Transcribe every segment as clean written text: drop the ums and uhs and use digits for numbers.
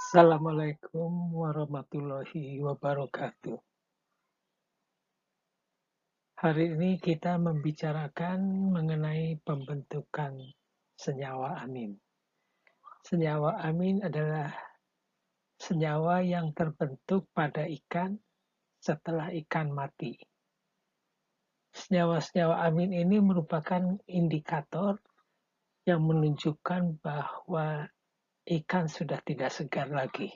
Assalamualaikum warahmatullahi wabarakatuh. Hari ini kita membicarakan mengenai pembentukan senyawa amin. Senyawa amin adalah senyawa yang terbentuk pada ikan setelah ikan mati. Senyawa-senyawa amin ini merupakan indikator yang menunjukkan bahwa ikan sudah tidak segar lagi.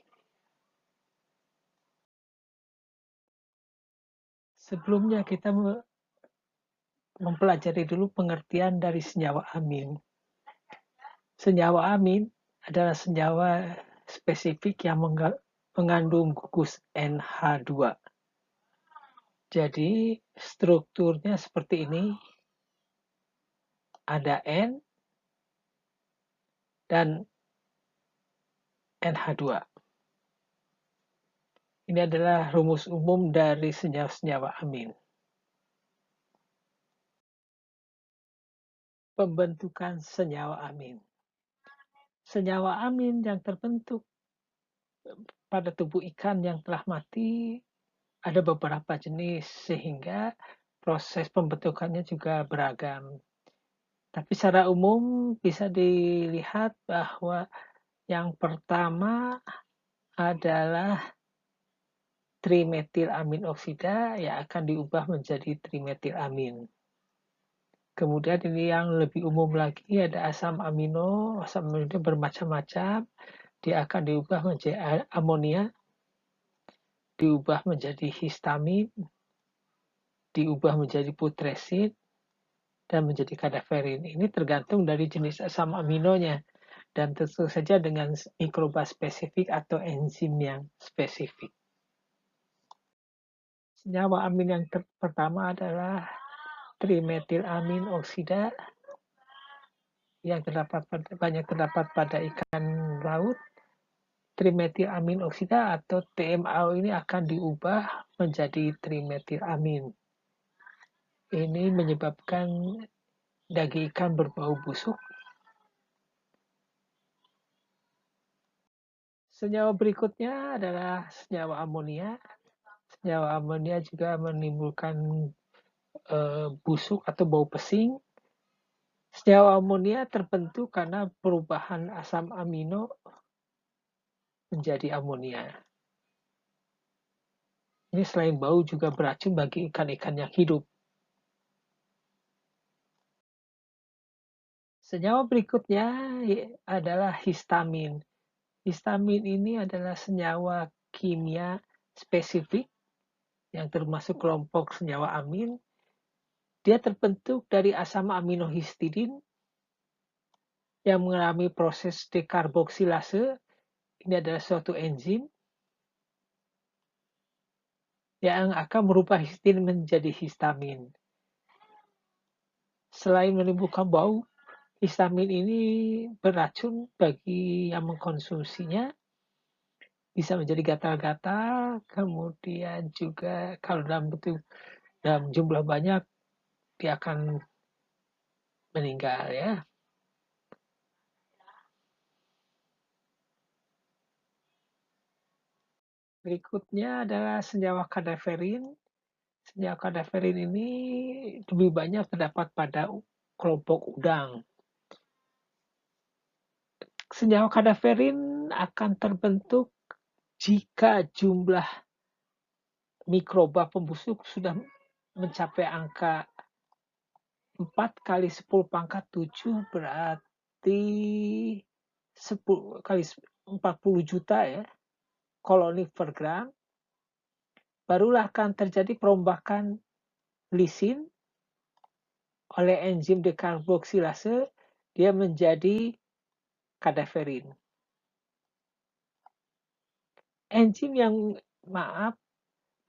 Sebelumnya kita mempelajari dulu pengertian dari senyawa amin. Senyawa amin adalah senyawa spesifik yang mengandung gugus NH2. Jadi strukturnya seperti ini. Ada N dan NH2. Ini adalah rumus umum dari senyawa-senyawa amin. Pembentukan senyawa amin. Senyawa amin yang terbentuk pada tubuh ikan yang telah mati ada beberapa jenis sehingga proses pembentukannya juga beragam. Tapi secara umum bisa dilihat bahwa yang pertama adalah trimetilamin oksida yang akan diubah menjadi trimetilamin. Kemudian ini yang lebih umum lagi ada asam amino. Asam amino bermacam-macam. Dia akan diubah menjadi amonia, diubah menjadi histamin, diubah menjadi putresin, dan menjadi kadaverin. Ini tergantung dari jenis asam aminonya. Dan tentu saja dengan mikroba spesifik atau enzim yang spesifik. Senyawa amin yang pertama adalah trimetilamin oksida yang banyak terdapat pada ikan laut. Trimetilamin oksida atau TMAO ini akan diubah menjadi trimetilamin. Ini menyebabkan daging ikan berbau busuk. Senyawa berikutnya adalah senyawa amonia. Senyawa amonia juga menimbulkan busuk atau bau pesing. Senyawa amonia terbentuk karena perubahan asam amino menjadi amonia. Ini selain bau juga beracun bagi ikan-ikan yang hidup. Senyawa berikutnya adalah histamin. Histamin ini adalah senyawa kimia spesifik yang termasuk kelompok senyawa amin. Dia terbentuk dari asam aminohistidin yang mengalami proses dekarboksilase. Ini adalah suatu enzim yang akan merubah histidin menjadi histamin. Selain menimbulkan bau, histamin ini beracun bagi yang mengkonsumsinya. Bisa menjadi gatal-gatal, kemudian juga kalau dalam jumlah banyak dia akan meninggal ya. Berikutnya adalah senyawa kadaverin. Senyawa kadaverin ini lebih banyak terdapat pada kelompok udang. Senyawa kadaverin akan terbentuk jika jumlah mikroba pembusuk sudah mencapai angka 4 kali 10 pangkat 7 berarti 10 kali 40 juta ya koloni per gram, barulah akan terjadi perombakan lisin oleh enzim dekarboksilase, dia menjadi kadaverin. Enzim yang,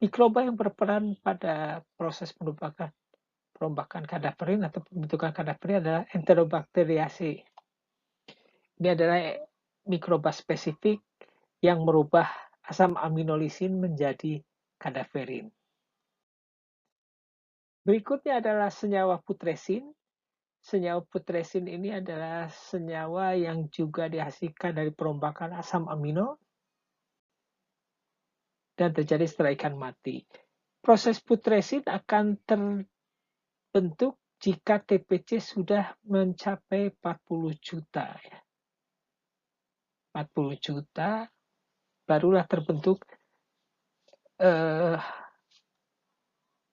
mikroba yang berperan pada proses perombakan kadaverin atau pembentukan kadaverin adalah Enterobacteriaceae. Ini adalah mikroba spesifik yang merubah asam aminolisin menjadi kadaverin. Berikutnya adalah senyawa putresin. Senyawa putresin ini adalah senyawa yang juga dihasilkan dari perombakan asam amino. dan terjadi setelah ikan mati. Proses putresin akan terbentuk jika TPC sudah mencapai 40 juta. 40 juta barulah terbentuk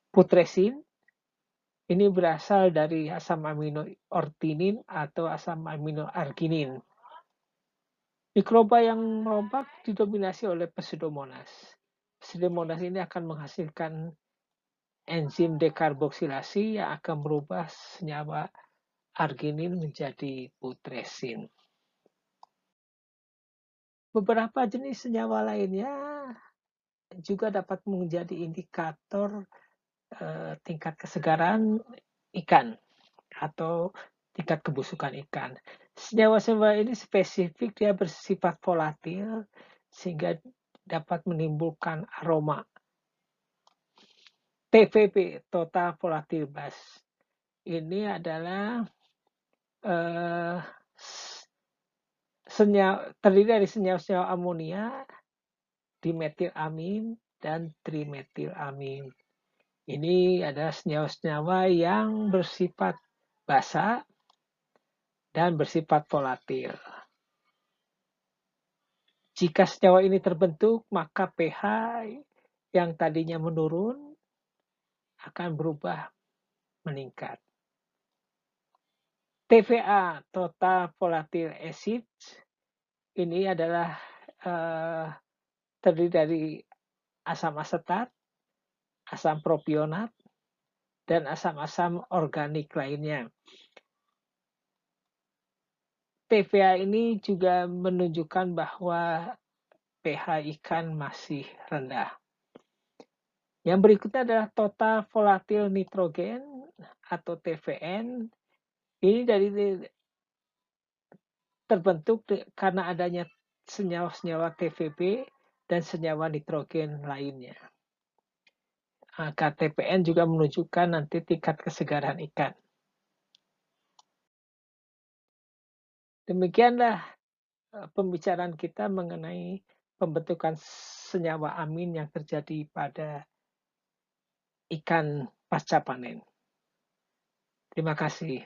putresin. Ini berasal dari asam amino ortinin atau asam amino arginin. Mikroba yang merombak didominasi oleh Pseudomonas. Pseudomonas ini akan menghasilkan enzim dekarboksilasi yang akan merubah senyawa arginin menjadi putresin. Beberapa jenis senyawa lainnya juga dapat menjadi indikator tingkat kesegaran ikan atau tingkat kebusukan ikan. Senyawa-senyawa ini spesifik, dia bersifat volatil sehingga dapat menimbulkan aroma. TVB, total volatile base. Ini adalah terdiri dari senyawa-senyawa amonia, dimetilamin, dan trimetilamin. Ini adalah senyawa-senyawa yang bersifat basa dan bersifat volatil. Jika senyawa ini terbentuk, maka pH yang tadinya menurun akan berubah meningkat. TVA, total volatile acid, ini adalah terdiri dari asam asetat, asam propionat, dan asam-asam organik lainnya. TVA ini juga menunjukkan bahwa pH ikan masih rendah. Yang berikutnya adalah total volatile nitrogen atau TVN. Ini terbentuk karena adanya senyawa-senyawa TVB dan senyawa nitrogen lainnya. KTPN juga menunjukkan nanti tingkat kesegaran ikan. Demikianlah pembicaraan kita mengenai pembentukan senyawa amin yang terjadi pada ikan pasca panen. Terima kasih.